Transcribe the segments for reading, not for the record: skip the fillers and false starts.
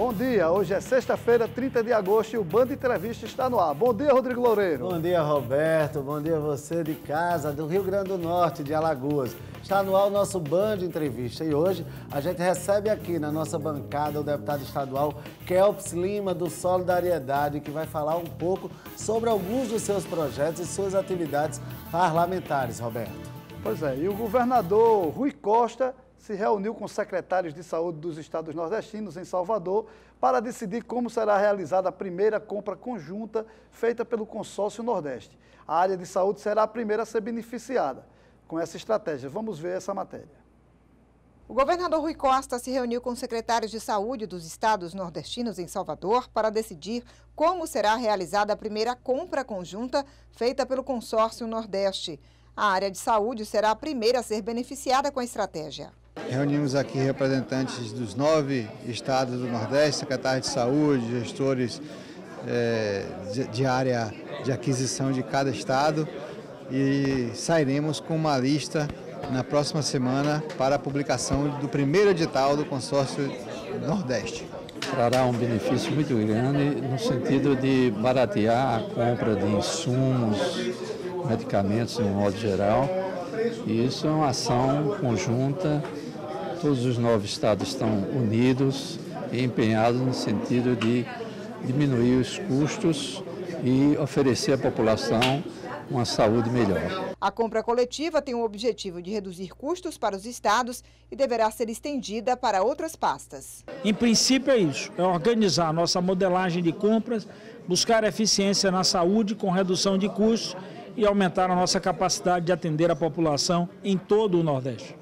Bom dia, hoje é sexta-feira, 30 de agosto e o Band Entrevista está no ar. Bom dia, Rodrigo Loureiro. Bom dia, Roberto. Bom dia você de casa, do Rio Grande do Norte, de Alagoas. Está no ar o nosso Band Entrevista e hoje a gente recebe aqui na nossa bancada o deputado estadual Kelps Lima, do Solidariedade, que vai falar um pouco sobre alguns dos seus projetos e suas atividades parlamentares, Roberto. Pois é, e o governador Rui Costa se reuniu com secretários de saúde dos estados nordestinos em Salvador para decidir como será realizada a primeira compra conjunta feita pelo Consórcio Nordeste. A área de saúde será a primeira a ser beneficiada com essa estratégia. Vamos ver essa matéria. O governador Rui Costa se reuniu com secretários de saúde dos estados nordestinos em Salvador para decidir como será realizada a primeira compra conjunta feita pelo Consórcio Nordeste. A área de saúde será a primeira a ser beneficiada com a estratégia. Reunimos aqui representantes dos 9 estados do Nordeste, secretários de saúde, gestores de área de aquisição de cada estado e sairemos com uma lista na próxima semana para a publicação do primeiro edital do Consórcio Nordeste. Trará um benefício muito grande no sentido de baratear a compra de insumos, medicamentos de um modo geral, e isso é uma ação conjunta. Todos os 9 estados estão unidos e empenhados no sentido de diminuir os custos e oferecer à população uma saúde melhor. A compra coletiva tem o objetivo de reduzir custos para os estados e deverá ser estendida para outras pastas. Em princípio é isso, é organizar a nossa modelagem de compras, buscar eficiência na saúde com redução de custos e aumentar a nossa capacidade de atender a população em todo o Nordeste.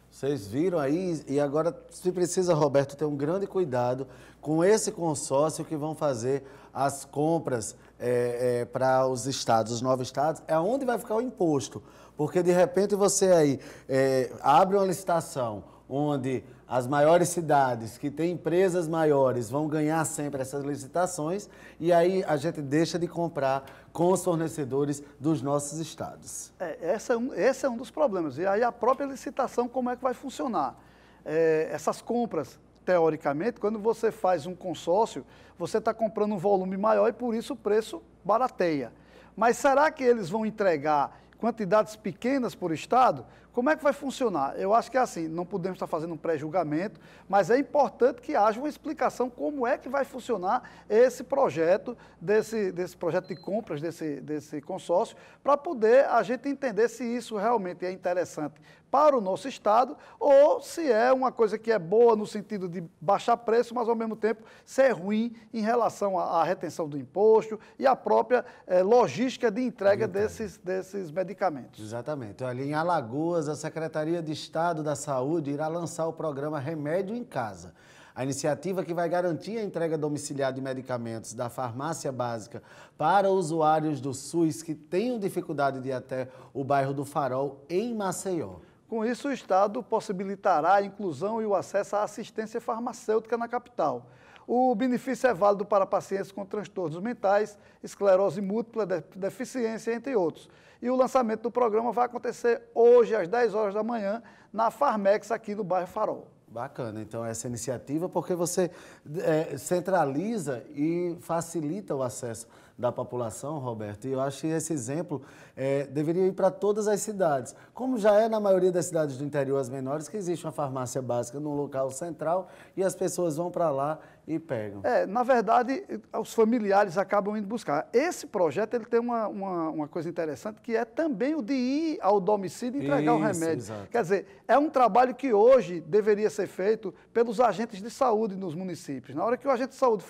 Vocês viram aí, e agora se precisa, Roberto, ter um grande cuidado com esse consórcio que vão fazer as compras para os estados, os 9 estados, é onde vai ficar o imposto. Porque de repente você aí abre uma licitação onde as maiores cidades que têm empresas maiores vão ganhar sempre essas licitações e aí a gente deixa de comprar com os fornecedores dos nossos estados. Esse é um dos problemas. E aí a própria licitação, como é que vai funcionar? Essas compras, teoricamente, quando você faz um consórcio, você está comprando um volume maior e por isso o preço barateia. Mas será que eles vão entregar quantidades pequenas por estado? Como é que vai funcionar? Eu acho que é assim, não podemos estar fazendo um pré-julgamento, mas é importante que haja uma explicação como é que vai funcionar esse projeto, desse projeto de compras, desse consórcio, para poder a gente entender se isso realmente é interessante para o nosso estado ou se é uma coisa que é boa no sentido de baixar preço, mas ao mesmo tempo ser ruim em relação à retenção do imposto e à própria logística de entrega desses medicamentos. Exatamente. Ali em Alagoas, a Secretaria de Estado da Saúde irá lançar o programa Remédio em Casa. A iniciativa que vai garantir a entrega domiciliar de medicamentos da farmácia básica para usuários do SUS que tenham dificuldade de ir até o bairro do Farol, em Maceió. Com isso, o Estado possibilitará a inclusão e o acesso à assistência farmacêutica na capital. O benefício é válido para pacientes com transtornos mentais, esclerose múltipla, deficiência, entre outros. E o lançamento do programa vai acontecer hoje, às 10 horas da manhã, na Farmex, aqui no bairro Farol. Bacana, então, essa iniciativa, porque você centraliza e facilita o acesso da população, Roberto, e eu acho que esse exemplo deveria ir para todas as cidades, como já é na maioria das cidades do interior, as menores, que existe uma farmácia básica num local central e as pessoas vão para lá e pegam. Na verdade, os familiares acabam indo buscar. Esse projeto ele tem uma coisa interessante, que é também o de ir ao domicílio e entregar o remédio. Exato. Quer dizer, é um trabalho que hoje deveria ser feito pelos agentes de saúde nos municípios. Na hora que o agente de saúde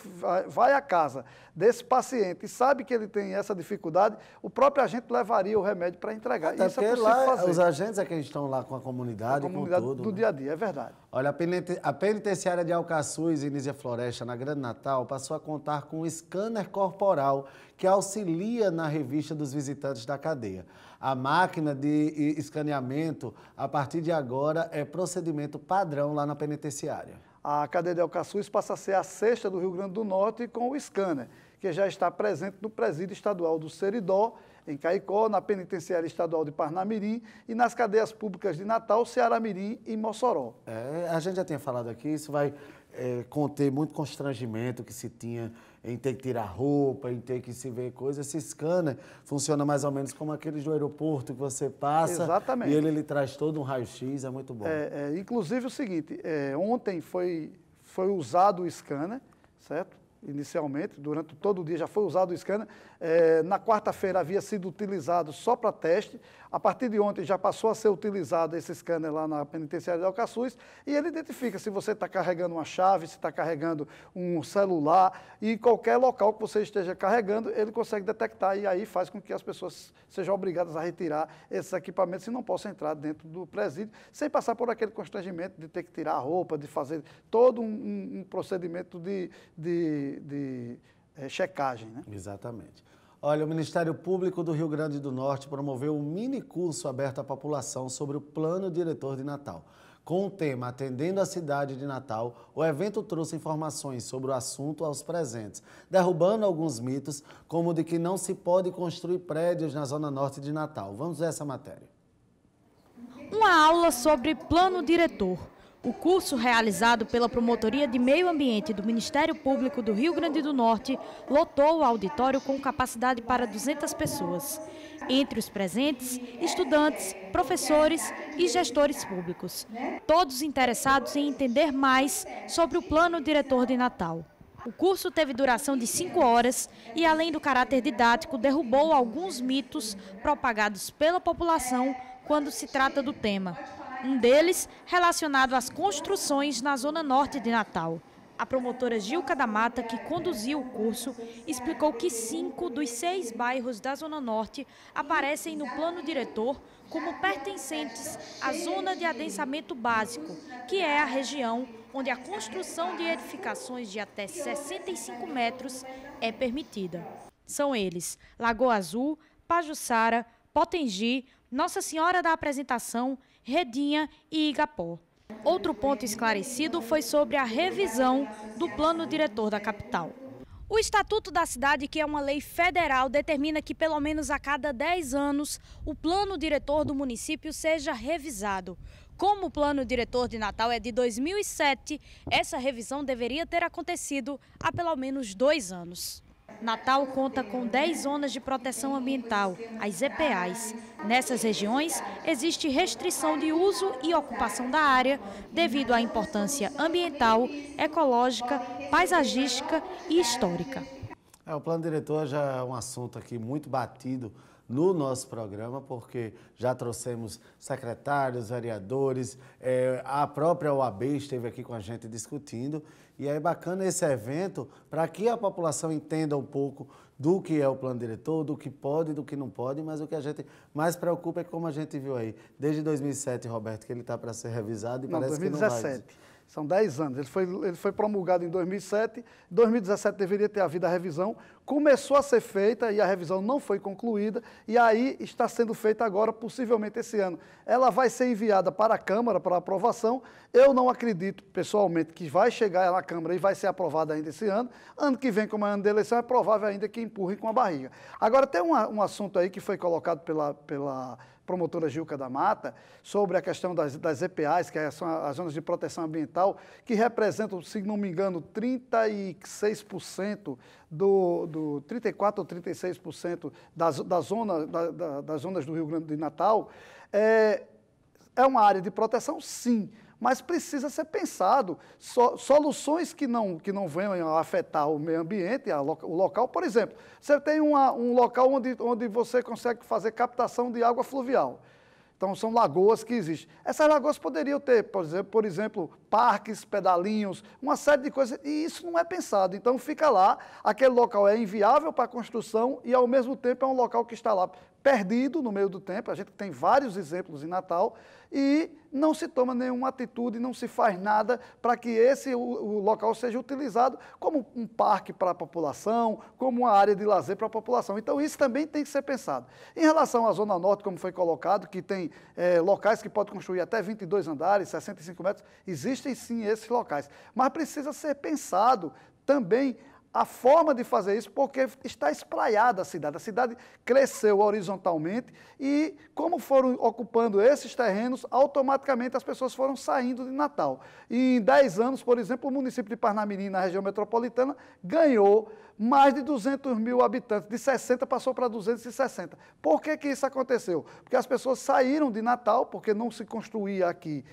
vai à casa desse paciente e sabe que ele tem essa dificuldade, o próprio agente levaria o remédio para entregar. Até isso é porque possível lá fazer. Os agentes é quem estão lá com a comunidade com tudo. Do dia a dia, é verdade. Olha, a penitenciária de Alcaçuz, em Nísia Floresta, na Grande Natal, passou a contar com um scanner corporal que auxilia na revista dos visitantes da cadeia. A máquina de escaneamento, a partir de agora, é procedimento padrão lá na penitenciária. A cadeia de Alcaçuz passa a ser a 6ª do Rio Grande do Norte com o scanner, que já está presente no presídio estadual do Seridó, em Caicó, na Penitenciária Estadual de Parnamirim e nas cadeias públicas de Natal, Ceará-Mirim e Mossoró. A gente já tinha falado aqui, isso vai conter muito constrangimento que se tinha em ter que tirar roupa, em ter que se ver coisas. Esse scanner funciona mais ou menos como aqueles do aeroporto que você passa. Exatamente. E ele lhe traz todo um raio-x, é muito bom. Inclusive o seguinte, ontem foi usado o scanner, certo? Inicialmente, durante todo o dia já foi usado o scanner. Na quarta-feira havia sido utilizado só para teste. A partir de ontem já passou a ser utilizado esse scanner lá na Penitenciária de Alcaçuz e ele identifica se você está carregando uma chave, se está carregando um celular e qualquer local que você esteja carregando, ele consegue detectar e aí faz com que as pessoas sejam obrigadas a retirar esses equipamentos e não possam entrar dentro do presídio sem passar por aquele constrangimento de ter que tirar a roupa, de fazer todo um procedimento de checagem, né? Exatamente. Olha, o Ministério Público do Rio Grande do Norte promoveu um mini curso aberto à população sobre o Plano Diretor de Natal. Com o tema Atendendo a Cidade de Natal, o evento trouxe informações sobre o assunto aos presentes, derrubando alguns mitos, como o de que não se pode construir prédios na zona norte de Natal. Vamos ver essa matéria. Uma aula sobre Plano Diretor. O curso, realizado pela Promotoria de Meio Ambiente do Ministério Público do Rio Grande do Norte, lotou o auditório com capacidade para 200 pessoas. Entre os presentes, estudantes, professores e gestores públicos. Todos interessados em entender mais sobre o Plano Diretor de Natal. O curso teve duração de 5 horas e, além do caráter didático, derrubou alguns mitos propagados pela população quando se trata do tema. Um deles relacionado às construções na zona norte de Natal. A promotora Gilca da Mata, que conduziu o curso, explicou que 5 dos 6 bairros da zona norte aparecem no plano diretor como pertencentes à zona de adensamento básico, que é a região onde a construção de edificações de até 65 metros é permitida. São eles Lagoa Azul, Pajuçara, Potengi, Nossa Senhora da Apresentação, Redinha e Igapó. Outro ponto esclarecido foi sobre a revisão do plano diretor da capital. O Estatuto da Cidade, que é uma lei federal, determina que pelo menos a cada 10 anos o plano diretor do município seja revisado. Como o plano diretor de Natal é de 2007, essa revisão deveria ter acontecido há pelo menos 2 anos. Natal conta com 10 zonas de proteção ambiental, as EPAs. Nessas regiões, existe restrição de uso e ocupação da área devido à importância ambiental, ecológica, paisagística e histórica. O plano diretor já é um assunto aqui muito batido no nosso programa, porque já trouxemos secretários, vereadores, a própria OAB esteve aqui com a gente discutindo, e é bacana esse evento para que a população entenda um pouco do que é o plano diretor, do que pode e do que não pode, mas o que a gente mais preocupa é como a gente viu aí, desde 2007, Roberto, que ele está para ser revisado e não, parece 2017. Que não vai. São 10 anos. Ele foi promulgado em 2007, em 2017 deveria ter havido a revisão, começou a ser feita e a revisão não foi concluída, e aí está sendo feita agora, possivelmente esse ano. Ela vai ser enviada para a Câmara para aprovação. Eu não acredito, pessoalmente, que vai chegar na Câmara e vai ser aprovada ainda esse ano. Ano que vem, como é ano de eleição, é provável ainda que empurre com a barriga. Agora, tem um assunto aí que foi colocado pela promotora Gilca da Mata, sobre a questão das EPAs, que são as zonas de proteção ambiental, que representam, se não me engano, 36% 34% ou 36% das zonas do Rio Grande do Natal. É uma área de proteção, sim, mas precisa ser pensado soluções que não venham a afetar o meio ambiente, o local. Por exemplo, você tem um local onde você consegue fazer captação de água fluvial. Então, são lagoas que existem. Essas lagoas poderiam ter, por exemplo, parques, pedalinhos, uma série de coisas, e isso não é pensado. Então, fica lá, aquele local é inviável para a construção e, ao mesmo tempo, é um local que está lá perdido no meio do tempo. A gente tem vários exemplos em Natal e não se toma nenhuma atitude, não se faz nada para que o local seja utilizado como um parque para a população, como uma área de lazer para a população. Então, isso também tem que ser pensado. Em relação à Zona Norte, como foi colocado, que tem locais que podem construir até 22 andares, 65 metros, existem sim esses locais. Mas precisa ser pensado também a forma de fazer isso, porque está espraiada a cidade cresceu horizontalmente e como foram ocupando esses terrenos, automaticamente as pessoas foram saindo de Natal. E em 10 anos, por exemplo, o município de Parnamirim, na região metropolitana, ganhou mais de 200 mil habitantes, de 60 passou para 260. Por que isso aconteceu? Porque as pessoas saíram de Natal, porque não se construía aqui,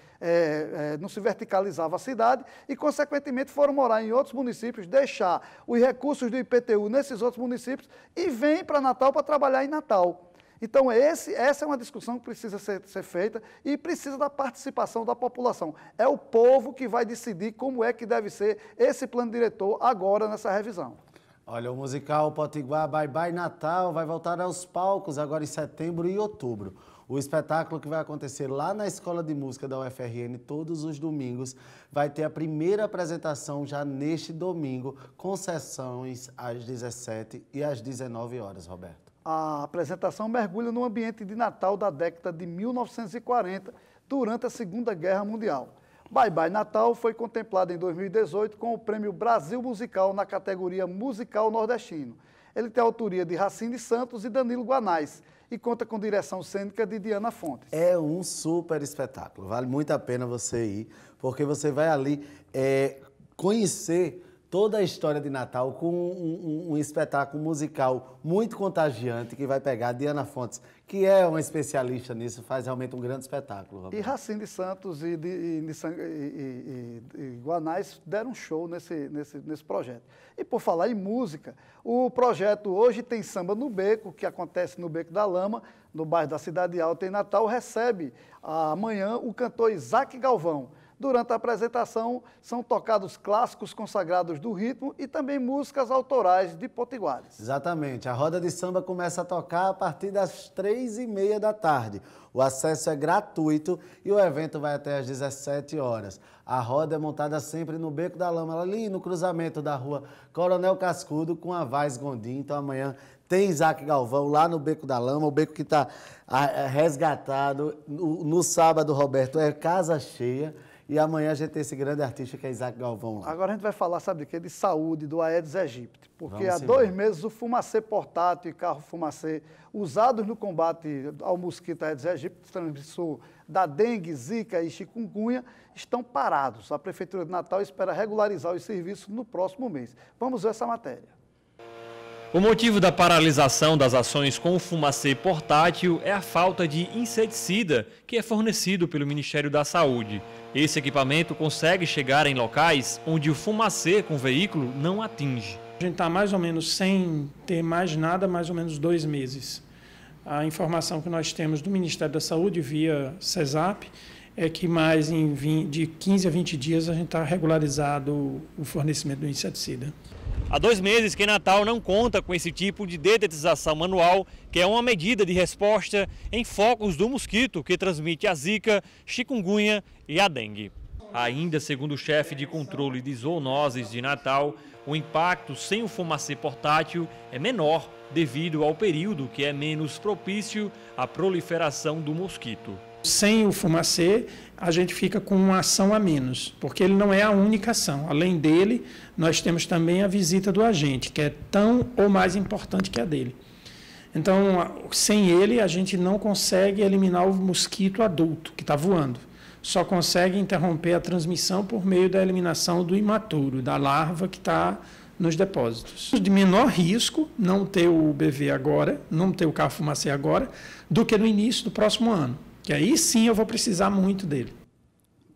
não se verticalizava a cidade, e consequentemente foram morar em outros municípios, deixar os recursos do IPTU nesses outros municípios e vêm para Natal para trabalhar em Natal. Então, essa é uma discussão que precisa ser feita e precisa da participação da população. É o povo que vai decidir como é que deve ser esse plano diretor agora nessa revisão. Olha, o musical Potiguar Bye Bye Natal vai voltar aos palcos agora em setembro e outubro. O espetáculo que vai acontecer lá na Escola de Música da UFRN todos os domingos vai ter a primeira apresentação já neste domingo, com sessões às 17 e às 19 horas, Roberto. A apresentação mergulha no ambiente de Natal da década de 1940, durante a Segunda Guerra Mundial. Bye Bye Natal foi contemplado em 2018 com o Prêmio Brasil Musical na categoria Musical Nordestino. Ele tem a autoria de Racine Santos e Danilo Guanais e conta com direção cênica de Diana Fontes. É um super espetáculo, vale muito a pena você ir, porque você vai ali conhecer toda a história de Natal com um espetáculo musical muito contagiante que vai pegar Diana Fontes, que é uma especialista nisso, faz realmente um grande espetáculo. Roberto. E Racine Santos e Guanais deram um show nesse projeto. E por falar em música, o projeto Hoje Tem Samba no Beco, que acontece no Beco da Lama, no bairro da Cidade Alta, em Natal, recebe amanhã o cantor Isaac Galvão. Durante a apresentação, são tocados clássicos consagrados do ritmo e também músicas autorais de potiguares. Exatamente. A roda de samba começa a tocar a partir das 3h30 da tarde. O acesso é gratuito e o evento vai até às 17 horas. A roda é montada sempre no Beco da Lama, ali no cruzamento da rua Coronel Cascudo com a Vaz Gondim. Então amanhã tem Isaac Galvão lá no Beco da Lama, o beco que está resgatado. No sábado, Roberto, é casa cheia. E amanhã a gente tem esse grande artista que é Isaac Galvão lá. Agora a gente vai falar, sabe de quê? De saúde, do Aedes aegypti. Porque há 2 meses o fumacê portátil e carro fumacê usados no combate ao mosquito Aedes aegypti, transmissor da dengue, zika e chikungunya, estão parados. A Prefeitura de Natal espera regularizar os serviços no próximo mês. Vamos ver essa matéria. O motivo da paralisação das ações com o fumacê portátil é a falta de inseticida que é fornecido pelo Ministério da Saúde. Esse equipamento consegue chegar em locais onde o fumacê com o veículo não atinge. A gente está mais ou menos sem ter mais nada, mais ou menos 2 meses. A informação que nós temos do Ministério da Saúde via CESAP é que de 15 a 20 dias a gente está regularizado o fornecimento do inseticida. Há 2 meses que Natal não conta com esse tipo de dedetização manual, que é uma medida de resposta em focos do mosquito que transmite a zika, chikungunya e a dengue. Ainda segundo o chefe de controle de zoonoses de Natal, o impacto sem o fumacê portátil é menor devido ao período que é menos propício à proliferação do mosquito. Sem o fumacê, a gente fica com uma ação a menos, porque ele não é a única ação. Além dele, nós temos também a visita do agente, que é tão ou mais importante que a dele. Então, sem ele, a gente não consegue eliminar o mosquito adulto, que está voando. Só consegue interromper a transmissão por meio da eliminação do imaturo, da larva que está nos depósitos. De menor risco não ter o BV agora, não ter o carro fumacê agora, do que no início do próximo ano. Que aí sim eu vou precisar muito dele.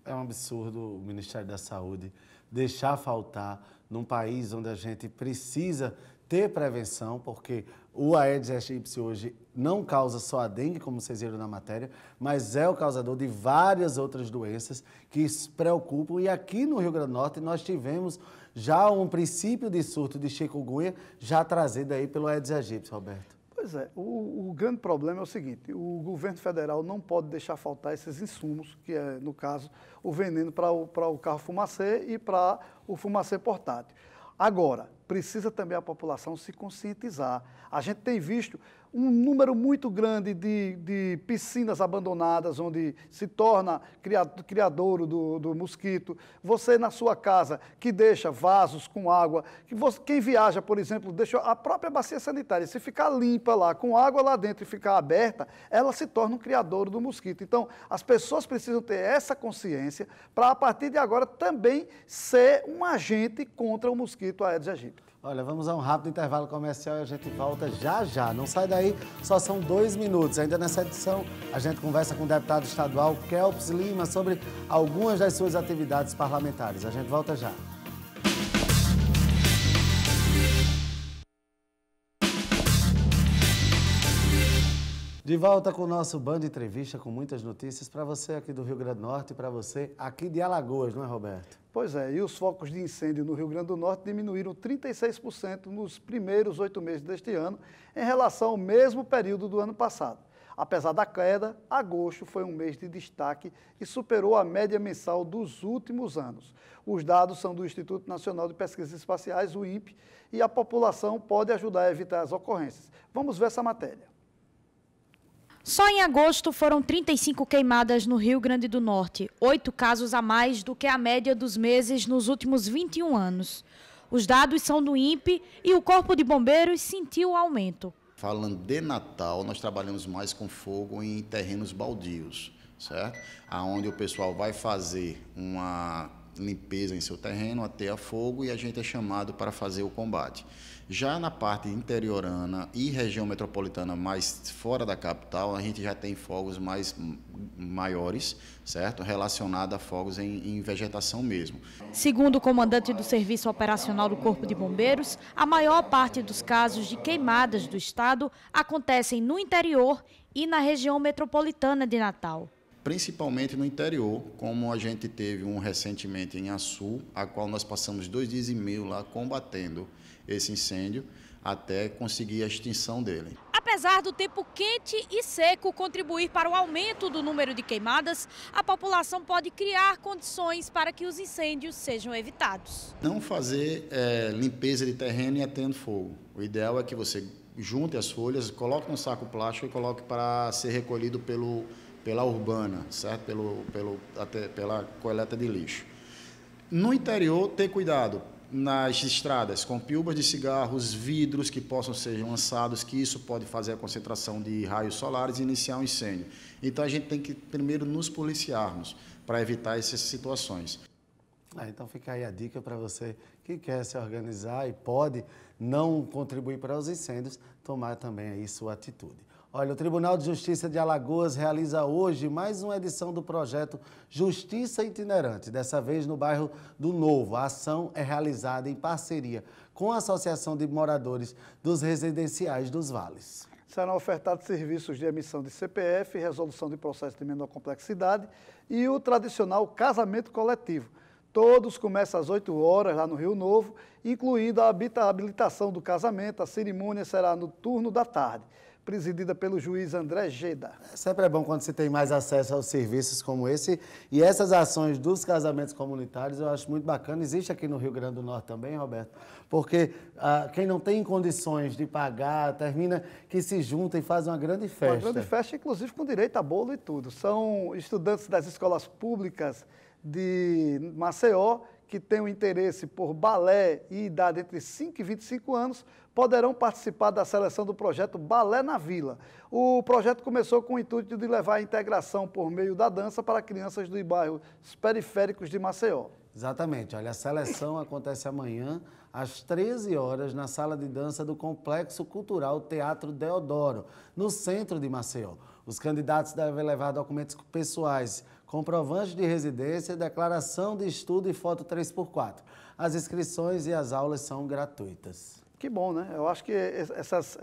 É um absurdo o Ministério da Saúde deixar faltar num país onde a gente precisa ter prevenção, porque o Aedes aegypti hoje não causa só a dengue, como vocês viram na matéria, mas é o causador de várias outras doenças que se preocupam. E aqui no Rio Grande do Norte nós tivemos já um princípio de surto de chikungunya já trazido aí pelo Aedes aegypti, Roberto. Pois é, o grande problema é o seguinte, o governo federal não pode deixar faltar esses insumos, que é, no caso, o veneno para o carro fumacê e para o fumacê portátil. Agora, precisa também a população se conscientizar. A gente tem visto um número muito grande de piscinas abandonadas, onde se torna criadouro do mosquito. Você na sua casa, que deixa vasos com água, quem viaja, por exemplo, deixa a própria bacia sanitária, se ficar limpa lá, com água lá dentro e ficar aberta, ela se torna um criadouro do mosquito. Então, as pessoas precisam ter essa consciência para, a partir de agora, também ser um agente contra o mosquito Aedes aegypti. Olha, vamos a um rápido intervalo comercial e a gente volta já já. Não sai daí, só são 2 minutos. Ainda nessa edição, a gente conversa com o deputado estadual Kelps Lima sobre algumas das suas atividades parlamentares. A gente volta já. De volta com o nosso Band Entrevista, com muitas notícias para você aqui do Rio Grande do Norte e para você aqui de Alagoas, não é, Roberto? Pois é, e os focos de incêndio no Rio Grande do Norte diminuíram 36% nos primeiros 8 meses deste ano, em relação ao mesmo período do ano passado. Apesar da queda, agosto foi um mês de destaque e superou a média mensal dos últimos anos. Os dados são do Instituto Nacional de Pesquisas Espaciais, o INPE, e a população pode ajudar a evitar as ocorrências. Vamos ver essa matéria. Só em agosto foram 35 queimadas no Rio Grande do Norte, 8 casos a mais do que a média dos meses nos últimos 21 anos. Os dados são do INPE e o Corpo de Bombeiros sentiu o aumento. Falando de Natal, nós trabalhamos mais com fogo em terrenos baldios, certo? Aonde o pessoal vai fazer uma limpeza em seu terreno, ateia fogo e a gente é chamado para fazer o combate. Já na parte interiorana e região metropolitana mais fora da capital, a gente já tem fogos maiores, certo? Relacionado a fogos em vegetação mesmo. Segundo o comandante do Serviço Operacional do Corpo de Bombeiros, a maior parte dos casos de queimadas do estado acontecem no interior e na região metropolitana de Natal. Principalmente no interior, como a gente teve recentemente em Açu, a qual nós passamos 2 dias e meio lá combatendo esse incêndio até conseguir a extinção dele. Apesar do tempo quente e seco contribuir para o aumento do número de queimadas, a população pode criar condições para que os incêndios sejam evitados. Não fazer limpeza de terreno e atendo fogo. O ideal é que você junte as folhas, coloque no saco plástico e coloque para ser recolhido pela urbana, certo? Pela coleta de lixo. No interior, ter cuidado nas estradas com piúbas de cigarros, vidros que possam ser lançados, que isso pode fazer a concentração de raios solares e iniciar um incêndio. Então a gente tem que primeiro nos policiarmos para evitar essas situações. Então fica aí a dica para você que quer se organizar e pode não contribuir para os incêndios, tomar também aí sua atitude. Olha, o Tribunal de Justiça de Alagoas realiza hoje mais uma edição do projeto Justiça Itinerante, dessa vez no bairro do Novo. A ação é realizada em parceria com a Associação de Moradores dos Residenciais dos Vales. Serão ofertados serviços de emissão de CPF, resolução de processos de menor complexidade e o tradicional casamento coletivo. Todos começam às 8 horas lá no Rio Novo, incluindo a habilitação do casamento. A cerimônia será no turno da tarde, presidida pelo juiz André Geda. Sempre é bom quando se tem mais acesso aos serviços como esse. E essas ações dos casamentos comunitários eu acho muito bacana. Existe aqui no Rio Grande do Norte também, Roberto? Porque quem não tem condições de pagar, termina que se junta e faz uma grande festa. Uma grande festa, inclusive com direito a bolo e tudo. São estudantes das escolas públicas de Maceió que têm um interesse por balé e idade entre 5 e 25 anos, poderão participar da seleção do projeto Balé na Vila. O projeto começou com o intuito de levar a integração por meio da dança para crianças dos bairros periféricos de Maceió. Exatamente. Olha, a seleção acontece amanhã, às 13 horas, na sala de dança do Complexo Cultural Teatro Deodoro, no centro de Maceió. Os candidatos devem levar documentos pessoais, comprovantes de residência, declaração de estudo e foto 3x4. As inscrições e as aulas são gratuitas. Que bom, né? Eu acho que essas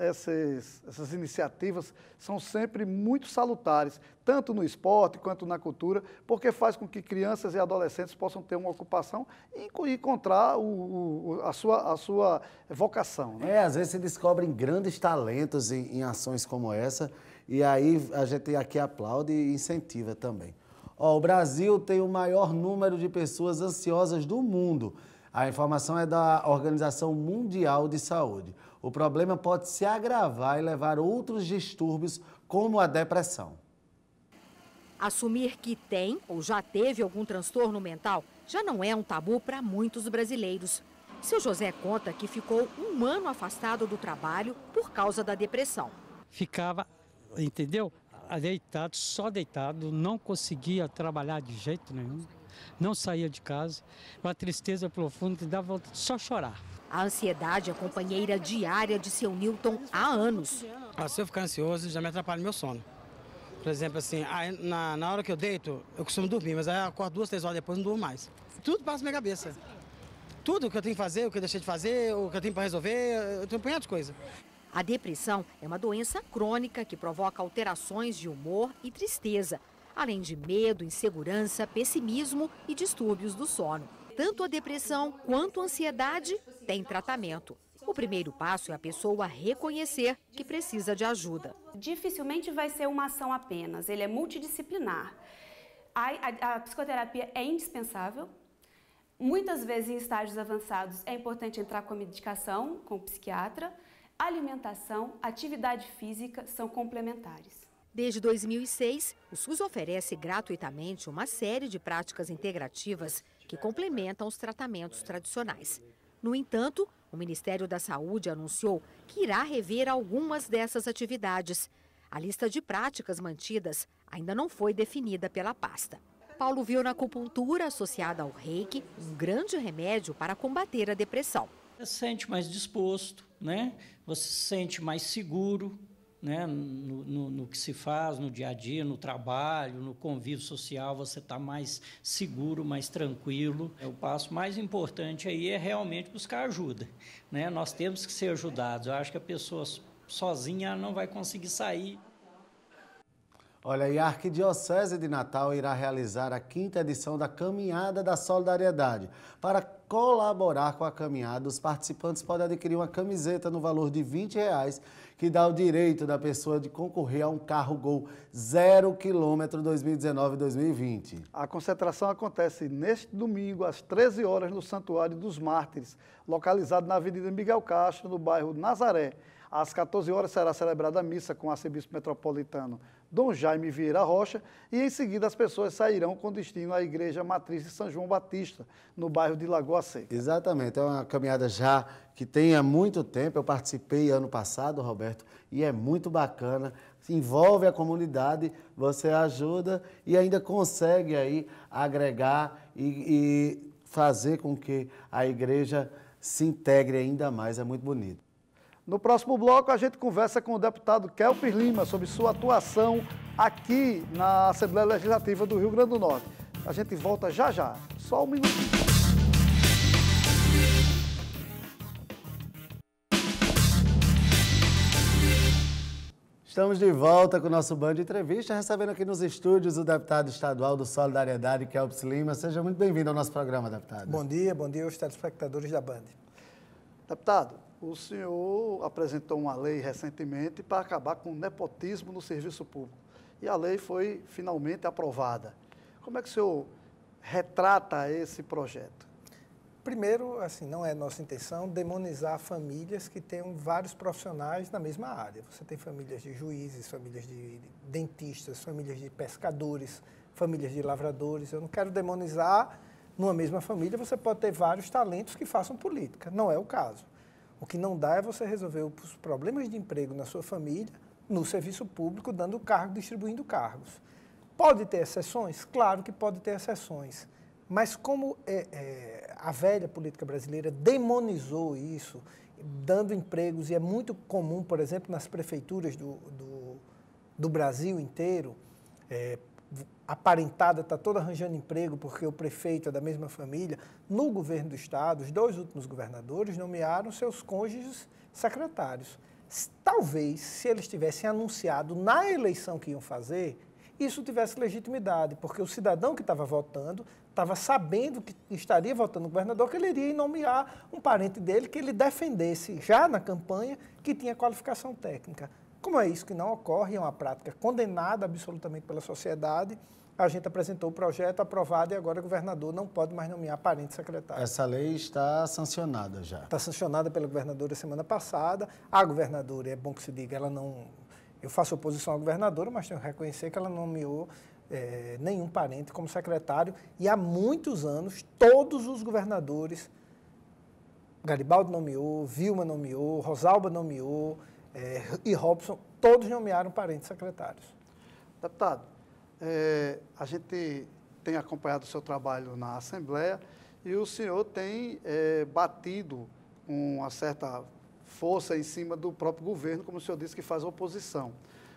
iniciativas são sempre muito salutares, tanto no esporte quanto na cultura, porque faz com que crianças e adolescentes possam ter uma ocupação e encontrar a sua vocação. Né? Às vezes se descobrem grandes talentos em ações como essa, e aí a gente aqui aplaude e incentiva também. O Brasil tem o maior número de pessoas ansiosas do mundo. A informação é da Organização Mundial de Saúde. o problema pode se agravar e levar a outros distúrbios, como a depressão. Assumir que tem ou já teve algum transtorno mental já não é um tabu para muitos brasileiros. Seu José conta que ficou 1 ano afastado do trabalho por causa da depressão. Ficava, entendeu? Deitado, só deitado, não conseguia trabalhar de jeito nenhum, não saía de casa, uma tristeza profunda que dava vontade de só chorar. A ansiedade é companheira diária de seu Newton há anos. Se eu ficar ansioso, já me atrapalha o meu sono. Por exemplo, assim, na hora que eu deito, eu costumo dormir, mas aí eu acordo 2, 3 horas depois e não durmo mais. Tudo passa na minha cabeça. Tudo o que eu tenho que fazer, o que eu deixei de fazer, o que eu tenho para resolver, eu tenho um punhado de coisa. A depressão é uma doença crônica que provoca alterações de humor e tristeza, além de medo, insegurança, pessimismo e distúrbios do sono. Tanto a depressão quanto a ansiedade têm tratamento. O primeiro passo é a pessoa reconhecer que precisa de ajuda. Dificilmente vai ser uma ação apenas, ele é multidisciplinar. A psicoterapia é indispensável. Muitas vezes em estágios avançados é importante entrar com a medicação, com o psiquiatra. Alimentação, atividade física são complementares. Desde 2006, o SUS oferece gratuitamente uma série de práticas integrativas que complementam os tratamentos tradicionais. No entanto, o Ministério da Saúde anunciou que irá rever algumas dessas atividades. A lista de práticas mantidas ainda não foi definida pela pasta. Paulo viu na acupuntura associada ao reiki um grande remédio para combater a depressão. Você se sente mais disposto, né? Você se sente mais seguro, né? No que se faz, no dia a dia, no trabalho, no convívio social, você está mais seguro, mais tranquilo. O passo mais importante aí é realmente buscar ajuda, né? Nós temos que ser ajudados. Eu acho que a pessoa sozinha não vai conseguir sair. Olha, e a Arquidiocese de Natal irá realizar a 5ª edição da Caminhada da Solidariedade. Para colaborar com a caminhada, os participantes podem adquirir uma camiseta no valor de R$20, que dá o direito da pessoa de concorrer a um carro Gol 0 km 2019-2020. A concentração acontece neste domingo, às 13 horas, no Santuário dos Mártires, localizado na Avenida Miguel Castro, no bairro Nazaré. Às 14 horas será celebrada a missa com o arcebispo metropolitano Dom Jaime Vieira Rocha e em seguida as pessoas sairão com destino à Igreja Matriz de São João Batista, no bairro de Lagoa Seca. Exatamente, é uma caminhada já que tem há muito tempo, eu participei ano passado, Roberto, e é muito bacana, envolve a comunidade, você ajuda e ainda consegue aí agregar e fazer com que a igreja se integre ainda mais, é muito bonito. No próximo bloco, a gente conversa com o deputado Kelpis Lima sobre sua atuação aqui na Assembleia Legislativa do Rio Grande do Norte. A gente volta já já, só um minutinho. Estamos de volta com o nosso Band Entrevista, recebendo aqui nos estúdios o deputado estadual do Solidariedade, Kelpis Lima. Seja muito bem-vindo ao nosso programa, deputado. Bom dia aos telespectadores da Band. Deputado, o senhor apresentou uma lei recentemente para acabar com o nepotismo no serviço público. E a lei foi finalmente aprovada. Como é que o senhor retrata esse projeto? Primeiro, assim, não é nossa intenção demonizar famílias que tenham vários profissionais na mesma área. Você tem famílias de juízes, famílias de dentistas, famílias de pescadores, famílias de lavradores. Eu não quero demonizar. Numa mesma família, você pode ter vários talentos que façam política. Não é o caso. O que não dá é você resolver os problemas de emprego na sua família, no serviço público, dando cargo, distribuindo cargos. Pode ter exceções? Claro que pode ter exceções. Mas como a velha política brasileira demonizou isso, dando empregos, e é muito comum, por exemplo, nas prefeituras do Brasil inteiro, a parentada está toda arranjando emprego porque o prefeito é da mesma família. No governo do Estado, os 2 últimos governadores nomearam seus cônjuges secretários. Talvez, se eles tivessem anunciado na eleição que iam fazer, isso tivesse legitimidade, porque o cidadão que estava votando estava sabendo que estaria votando no governador, que ele iria nomear um parente dele que ele defendesse já na campanha, que tinha qualificação técnica. Como é isso que não ocorre, é uma prática condenada absolutamente pela sociedade, a gente apresentou o projeto aprovado e agora o governador não pode mais nomear parente secretário. Essa lei está sancionada já. Está sancionada pela governadora semana passada. A governadora, é bom que se diga, ela não... Eu faço oposição à governadora, mas tenho que reconhecer que ela não nomeou nenhum parente como secretário. E há muitos anos, todos os governadores, Garibaldi nomeou, Vilma nomeou, Rosalba nomeou e Robson, todos nomearam parentes secretários. Deputado, a gente tem acompanhado o seu trabalho na Assembleia e o senhor tem batido com uma certa força em cima do próprio governo, como o senhor disse, que faz oposição.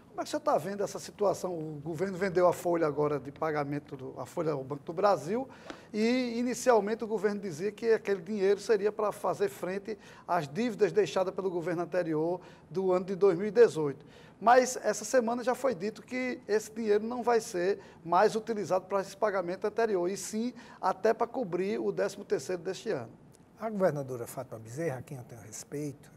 Como é que o senhor está vendo essa situação? O governo vendeu a folha agora de pagamento, a folha ao Banco do Brasil, e inicialmente o governo dizia que aquele dinheiro seria para fazer frente às dívidas deixadas pelo governo anterior do ano de 2018. Mas essa semana já foi dito que esse dinheiro não vai ser mais utilizado para esse pagamento anterior, e sim até para cobrir o 13º deste ano. A governadora Fátima Bezerra, a quem eu tenho respeito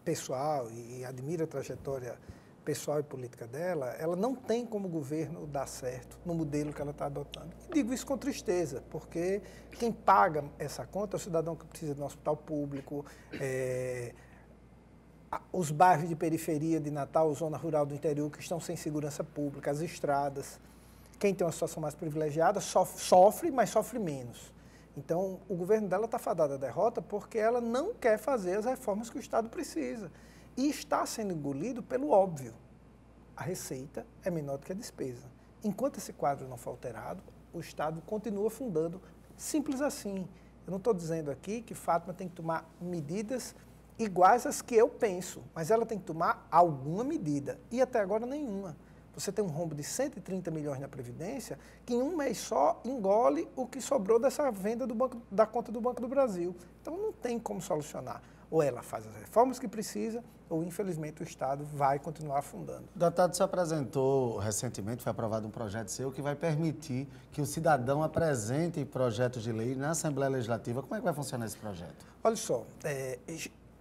pessoal e admiro a trajetória pessoal e política dela, ela não tem como governo dar certo no modelo que ela está adotando. E digo isso com tristeza, porque quem paga essa conta é o cidadão que precisa de um hospital público, os bairros de periferia de Natal, zona rural do interior, que estão sem segurança pública, as estradas. Quem tem uma situação mais privilegiada sofre, mas sofre menos. Então, o governo dela está fadado à derrota porque ela não quer fazer as reformas que o Estado precisa. E está sendo engolido pelo óbvio. A receita é menor do que a despesa. Enquanto esse quadro não for alterado, o Estado continua afundando. Simples assim. Eu não estou dizendo aqui que Fátima tem que tomar medidas iguais às que eu penso, mas ela tem que tomar alguma medida. E até agora nenhuma. Você tem um rombo de 130 milhões na Previdência, que em um mês só engole o que sobrou dessa venda da conta do Banco do Brasil. Então não tem como solucionar. Ou ela faz as reformas que precisa, ou infelizmente o Estado vai continuar afundando. Deputado, você apresentou recentemente, foi aprovado um projeto seu que vai permitir que o cidadão apresente projetos de lei na Assembleia Legislativa. Como é que vai funcionar esse projeto? Olha só,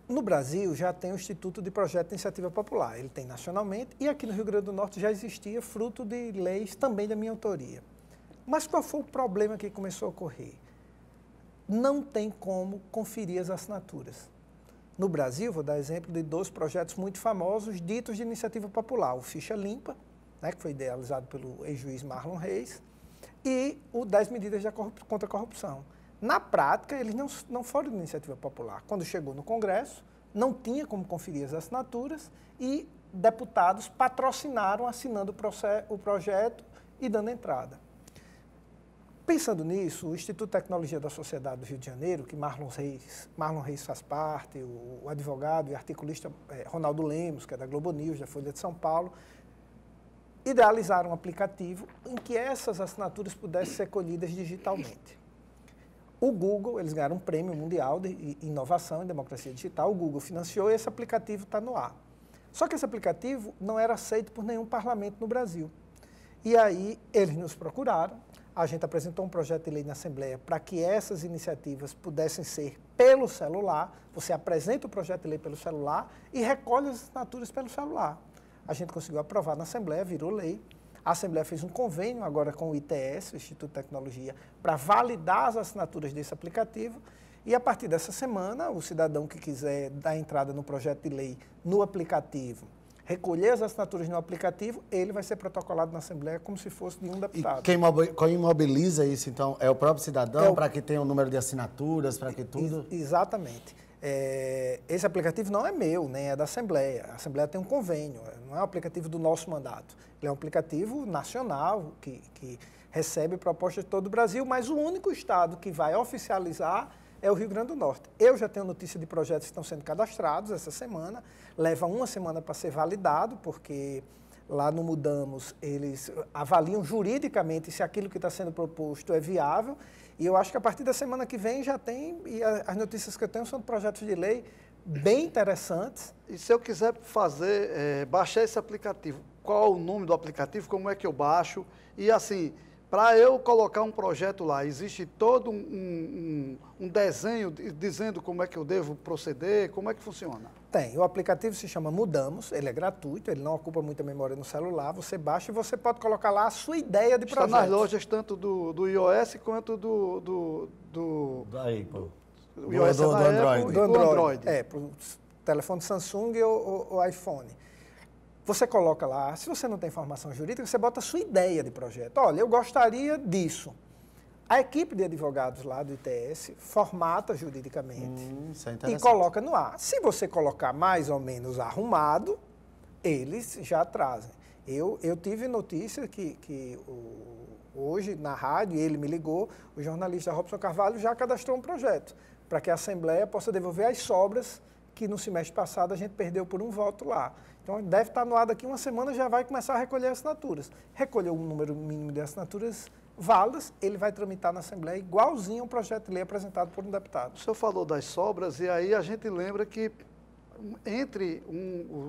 no Brasil já tem o Instituto de Projeto de Iniciativa Popular, ele tem nacionalmente, e aqui no Rio Grande do Norte já existia, fruto de leis também da minha autoria. Mas qual foi o problema que começou a ocorrer? Não tem como conferir as assinaturas. No Brasil, vou dar exemplo de 2 projetos muito famosos, ditos de iniciativa popular, o Ficha Limpa, né, que foi idealizado pelo ex-juiz Marlon Reis, e o 10 Medidas contra a Corrupção. Na prática, eles não foram de iniciativa popular. Quando chegou no Congresso, não tinha como conferir as assinaturas e deputados patrocinaram assinando o projeto e dando entrada. Pensando nisso, o Instituto de Tecnologia da Sociedade do Rio de Janeiro, que Marlon Reis faz parte, o advogado e articulista Ronaldo Lemos, que é da Globo News, da Folha de São Paulo, idealizaram um aplicativo em que essas assinaturas pudessem ser colhidas digitalmente. O Google, eles ganharam um prêmio mundial de inovação em democracia digital, o Google financiou e esse aplicativo está no ar. Só que esse aplicativo não era aceito por nenhum parlamento no Brasil. E aí eles nos procuraram, a gente apresentou um projeto de lei na Assembleia para que essas iniciativas pudessem ser pelo celular, você apresenta o projeto de lei pelo celular e recolhe as assinaturas pelo celular. A gente conseguiu aprovar na Assembleia, virou lei. A Assembleia fez um convênio agora com o ITS, o Instituto de Tecnologia, para validar as assinaturas desse aplicativo. E a partir dessa semana, o cidadão que quiser dar entrada no projeto de lei no aplicativo, recolher as assinaturas no aplicativo, ele vai ser protocolado na Assembleia como se fosse de um deputado. E quem imobiliza isso, então, é o próprio cidadão, para que tenha um número de assinaturas, para que tudo... Exatamente. Esse aplicativo não é meu, nem é da Assembleia. A Assembleia tem um convênio, não é um aplicativo do nosso mandato. Ele é um aplicativo nacional que recebe propostas de todo o Brasil, mas o único estado que vai oficializar é o Rio Grande do Norte. Eu já tenho notícia de projetos que estão sendo cadastrados essa semana, leva uma semana para ser validado, porque lá no Mudamos eles avaliam juridicamente se aquilo que está sendo proposto é viável, e eu acho que a partir da semana que vem já tem, e as notícias que eu tenho são de projetos de lei bem interessantes. E se eu quiser baixar esse aplicativo, qual o nome do aplicativo, como é que eu baixo? E assim, para eu colocar um projeto lá, existe todo um desenho dizendo como é que eu devo proceder, como é que funciona? Tem. O aplicativo se chama Mudamos, ele é gratuito, ele não ocupa muita memória no celular, você baixa e você pode colocar lá a sua ideia de projeto. Está nas lojas tanto do iOS quanto Da Apple. Do iOS do Android. Do Android. Para o telefone Samsung ou iPhone. Você coloca lá, se você não tem formação jurídica, você bota a sua ideia de projeto. Olha, eu gostaria disso. A equipe de advogados lá do ITS formata juridicamente e coloca no ar. Se você colocar mais ou menos arrumado, eles já trazem. Eu tive notícia que hoje, na rádio, ele me ligou, o jornalista Robson Carvalho já cadastrou um projeto para que a Assembleia possa devolver as sobras que no semestre passado a gente perdeu por um voto lá. Então, deve estar no ar daqui uma semana, já vai começar a recolher assinaturas. Recolheu um número mínimo de assinaturas válidas, ele vai tramitar na Assembleia igualzinho ao projeto de lei apresentado por um deputado. O senhor falou das sobras e aí a gente lembra que entre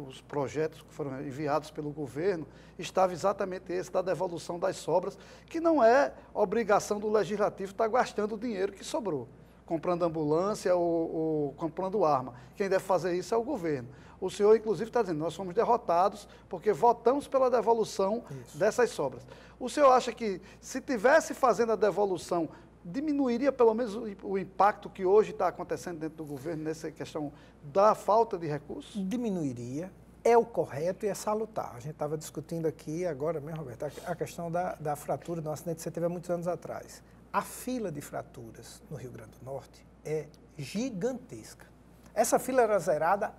os projetos que foram enviados pelo governo estava exatamente esse da devolução das sobras, que não é obrigação do legislativo estar gastando o dinheiro que sobrou, comprando ambulância ou comprando arma. Quem deve fazer isso é o governo. O senhor, inclusive, está dizendo, nós fomos derrotados porque votamos pela devolução dessas sobras. O senhor acha que, se tivesse fazendo a devolução, diminuiria pelo menos o impacto que hoje está acontecendo dentro do governo nessa questão da falta de recursos? Diminuiria, é o correto e é salutar. A gente estava discutindo aqui agora mesmo, Roberto, a questão da fratura do acidente que você teve há muitos anos atrás. A fila de fraturas no Rio Grande do Norte é gigantesca. Essa fila era zerada,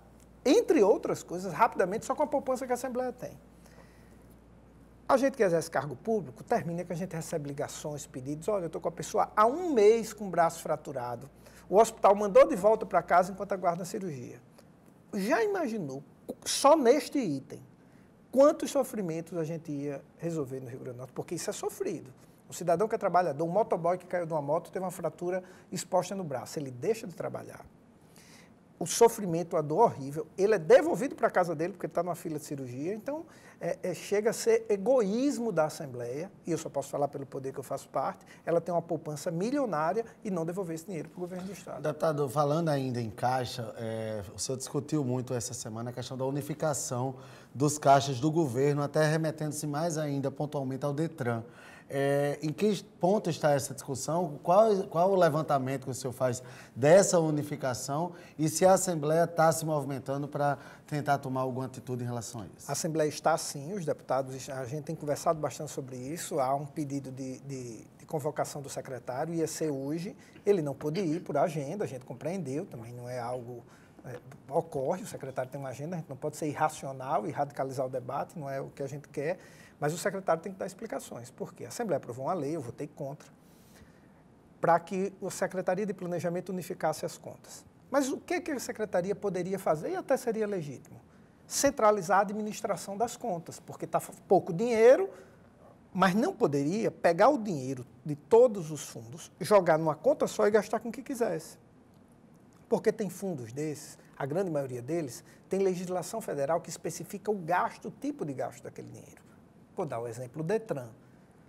entre outras coisas, rapidamente, só com a poupança que a Assembleia tem. A gente que exerce cargo público, termina que a gente recebe ligações, pedidos. Olha, eu estou com a pessoa há um mês com o braço fraturado. O hospital mandou de volta para casa enquanto aguarda a cirurgia. Já imaginou, só neste item, quantos sofrimentos a gente ia resolver no Rio Grande do Norte? Porque isso é sofrido. O cidadão que é trabalhador, um motoboy que caiu de uma moto, teve uma fratura exposta no braço. Ele deixa de trabalhar. O sofrimento, a dor horrível, ele é devolvido para a casa dele, porque ele está numa fila de cirurgia. Então, chega a ser egoísmo da Assembleia, e eu só posso falar pelo poder que eu faço parte, ela tem uma poupança milionária e não devolver esse dinheiro para o governo do Estado. Deputado, falando ainda em caixa, o senhor discutiu muito essa semana a questão da unificação dos caixas do governo, até remetendo-se mais ainda pontualmente ao Detran. Em que ponto está essa discussão? Qual o levantamento que o senhor faz dessa unificação e se a Assembleia está se movimentando para tentar tomar alguma atitude em relação a isso? A Assembleia está sim, os deputados, a gente tem conversado bastante sobre isso, há um pedido de convocação do secretário, ia ser hoje, ele não pôde ir por agenda, a gente compreendeu, também não é algo... ocorre, o secretário tem uma agenda, a gente não pode ser irracional e radicalizar o debate, não é o que a gente quer, mas o secretário tem que dar explicações. Por quê? A Assembleia aprovou uma lei, eu votei contra, para que a Secretaria de Planejamento unificasse as contas. Mas o que a Secretaria poderia fazer, e até seria legítimo? Centralizar a administração das contas, porque está pouco dinheiro, mas não poderia pegar o dinheiro de todos os fundos, jogar numa conta só e gastar com o que quisesse. Porque tem fundos desses, a grande maioria deles, tem legislação federal que especifica o gasto, o tipo de gasto daquele dinheiro. Vou dar o exemplo do Detran.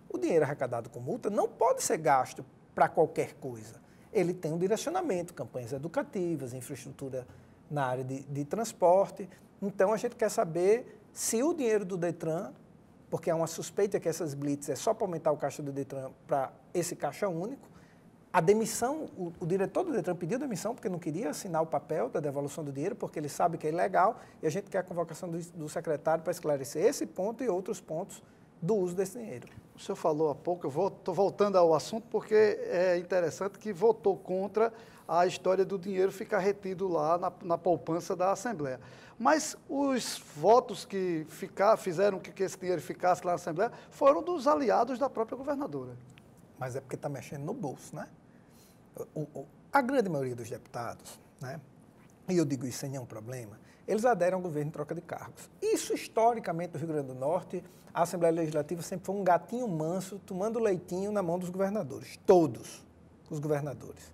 O dinheiro arrecadado com multa não pode ser gasto para qualquer coisa. Ele tem um direcionamento, campanhas educativas, infraestrutura na área de transporte. Então, a gente quer saber se o dinheiro do Detran, porque há uma suspeita que essas blitz é só para aumentar o caixa do Detran para esse caixa único, a demissão, o diretor do Detran pediu demissão porque não queria assinar o papel da devolução do dinheiro, porque ele sabe que é ilegal, e a gente quer a convocação do secretário para esclarecer esse ponto e outros pontos do uso desse dinheiro. O senhor falou há pouco, eu estou voltando ao assunto porque é interessante que votou contra a história do dinheiro ficar retido lá na poupança da Assembleia. Mas os votos que fizeram que esse dinheiro ficasse lá na Assembleia foram dos aliados da própria governadora. Mas é porque está mexendo no bolso, né? A grande maioria dos deputados, né? E eu digo isso sem nenhum problema, eles aderem ao governo em troca de cargos. Isso, historicamente, no Rio Grande do Norte, a Assembleia Legislativa sempre foi um gatinho manso, tomando leitinho na mão dos governadores. Todos os governadores.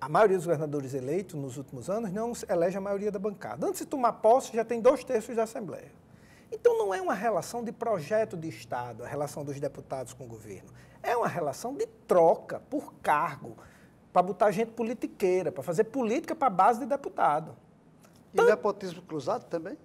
A maioria dos governadores eleitos, nos últimos anos, não elege a maioria da bancada. Antes de tomar posse, já tem 2/3 da Assembleia. Então, não é uma relação de projeto de Estado, a relação dos deputados com o governo. É uma relação de troca por cargo, para botar gente politiqueira, para fazer política para a base de deputado. E nepotismo cruzado também?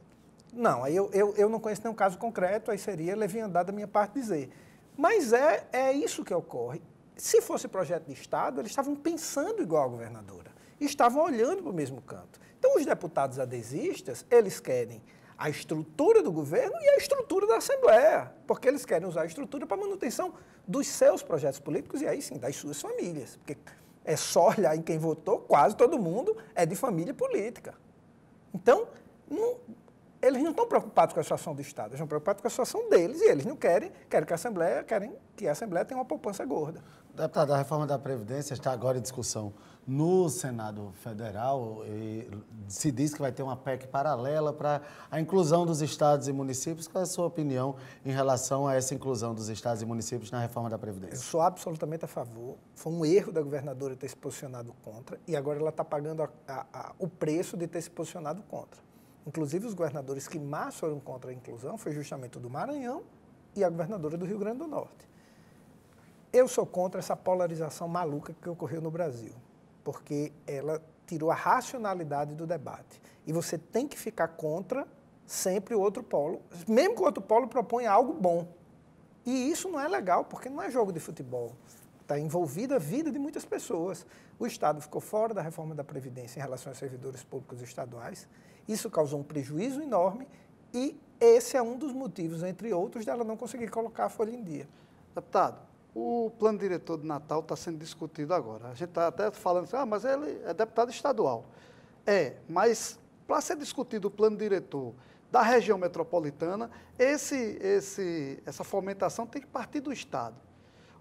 Não, aí eu não conheço nenhum caso concreto, aí seria leviandade da minha parte dizer. Mas é isso que ocorre. Se fosse projeto de Estado, eles estavam pensando igual a governadora. Estavam olhando para o mesmo canto. Então, os deputados adesistas, eles querem a estrutura do governo e a estrutura da Assembleia, porque eles querem usar a estrutura para manutenção dos seus projetos políticos e aí sim, das suas famílias. Porque é só olhar em quem votou, quase todo mundo é de família política. Então, eles não estão preocupados com a situação do Estado, eles estão preocupados com a situação deles e eles não querem que a Assembleia tenha uma poupança gorda. Deputado, a reforma da Previdência está agora em discussão no Senado Federal e se diz que vai ter uma PEC paralela para a inclusão dos estados e municípios. Qual é a sua opinião em relação a essa inclusão dos estados e municípios na reforma da Previdência? Eu sou absolutamente a favor. Foi um erro da governadora ter se posicionado contra e agora ela está pagando o preço de ter se posicionado contra. Inclusive, os governadores que mais foram contra a inclusão foi justamente o do Maranhão e a governadora do Rio Grande do Norte. Eu sou contra essa polarização maluca que ocorreu no Brasil, porque ela tirou a racionalidade do debate. E você tem que ficar contra sempre o outro polo, mesmo que o outro polo proponha algo bom. E isso não é legal, porque não é jogo de futebol. Está envolvida a vida de muitas pessoas. O Estado ficou fora da reforma da Previdência em relação aos servidores públicos estaduais. Isso causou um prejuízo enorme e esse é um dos motivos, entre outros, dela não conseguir colocar a folha em dia. Deputado, o plano diretor de Natal está sendo discutido agora. A gente está até falando assim, mas ele é deputado estadual. Mas para ser discutido o plano diretor da região metropolitana, essa fomentação tem que partir do Estado.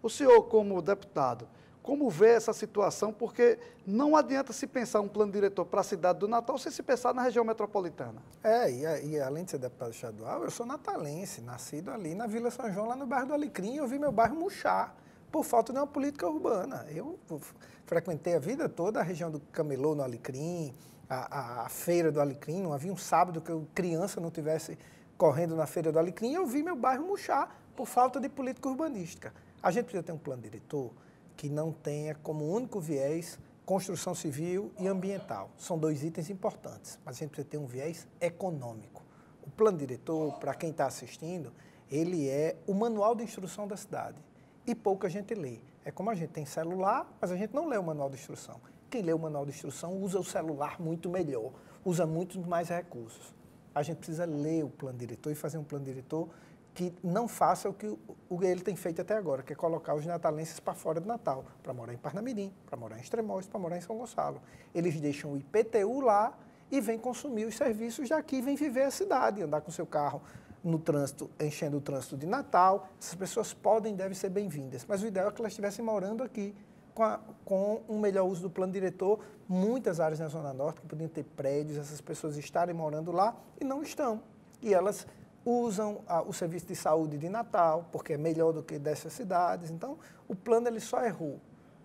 O senhor, como deputado, como vê essa situação? Porque não adianta se pensar um plano diretor para a cidade do Natal sem se pensar na região metropolitana. E além de ser deputado estadual, eu sou natalense, nascido ali na Vila São João, lá no bairro do Alecrim. Eu vi meu bairro murchar por falta de uma política urbana. Eu frequentei a vida toda a região do Camelô, no Alecrim, a feira do Alecrim. Não havia um sábado que eu, criança, não estivesse correndo na feira do Alecrim. E eu vi meu bairro murchar por falta de política urbanística. A gente precisa ter um plano diretor que não tenha como único viés construção civil e ambiental. São dois itens importantes, mas a gente precisa ter um viés econômico. O plano diretor, para quem está assistindo, ele é o manual de instrução da cidade. E pouca gente lê. É como a gente tem celular, mas a gente não lê o manual de instrução. Quem lê o manual de instrução usa o celular muito melhor, usa muito mais recursos. A gente precisa ler o plano diretor e fazer um plano diretor que não faça o que ele tem feito até agora, que é colocar os natalenses para fora de Natal, para morar em Parnamirim, para morar em Extremóis, para morar em São Gonçalo. Eles deixam o IPTU lá e vêm consumir os serviços daqui, vêm viver a cidade, andar com seu carro no trânsito, enchendo o trânsito de Natal. Essas pessoas podem e devem ser bem-vindas, mas o ideal é que elas estivessem morando aqui, com um melhor uso do plano diretor. Muitas áreas na Zona Norte que podiam ter prédios, essas pessoas estarem morando lá e não estão. E elas usam o serviço de saúde de Natal, porque é melhor do que dessas cidades. Então, o plano ele só errou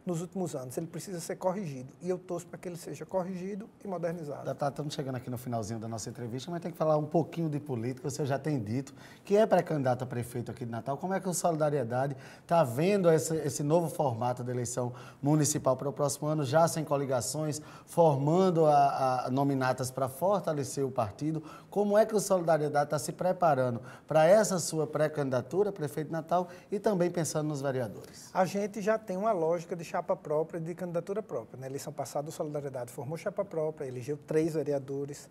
nos últimos anos. Ele precisa ser corrigido. E eu torço para que ele seja corrigido e modernizado. Deputado, estamos chegando aqui no finalzinho da nossa entrevista, mas tem que falar um pouquinho de política. Você já tem dito que é pré-candidato a prefeito aqui de Natal. Como é que o Solidariedade está vendo esse novo formato da eleição municipal para o próximo ano, já sem coligações, formando nominatas para fortalecer o partido? Como é que o Solidariedade está se preparando para essa sua pré-candidatura, prefeito de Natal, e também pensando nos vereadores? A gente já tem uma lógica de chapa própria, de candidatura própria. Na eleição passada, o Solidariedade formou chapa própria, elegeu 3 vereadores.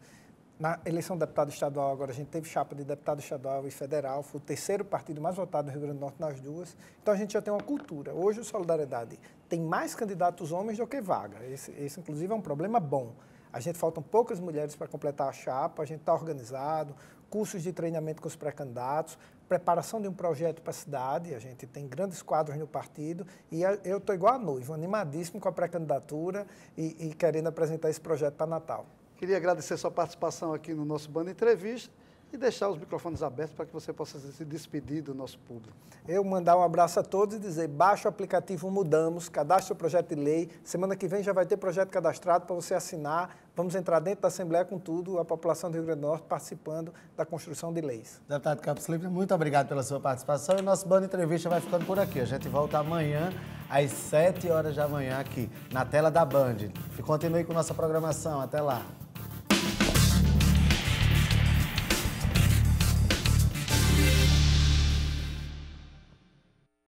Na eleição de deputado estadual, agora a gente teve chapa de deputado estadual e federal, foi o 3º partido mais votado no Rio Grande do Norte nas duas. Então a gente já tem uma cultura. Hoje o Solidariedade tem mais candidatos homens do que vaga. Esse inclusive, é um problema bom. A gente faltam poucas mulheres para completar a chapa, a gente está organizado, cursos de treinamento com os pré-candidatos, preparação de um projeto para a cidade, a gente tem grandes quadros no partido e eu estou igual a noivo, animadíssimo com a pré-candidatura e querendo apresentar esse projeto para Natal. Queria agradecer sua participação aqui no nosso Band Entrevista e deixar os microfones abertos para que você possa se despedir do nosso público. Eu mandar um abraço a todos e dizer, baixe o aplicativo Mudamos, cadastre o projeto de lei, semana que vem já vai ter projeto cadastrado para você assinar, vamos entrar dentro da Assembleia com tudo, a população do Rio Grande do Norte participando da construção de leis. Deputado Campos Livre, muito obrigado pela sua participação e o nosso Band Entrevista vai ficando por aqui. A gente volta amanhã, às 7 horas da manhã aqui, na tela da Band. Continue com nossa programação, até lá.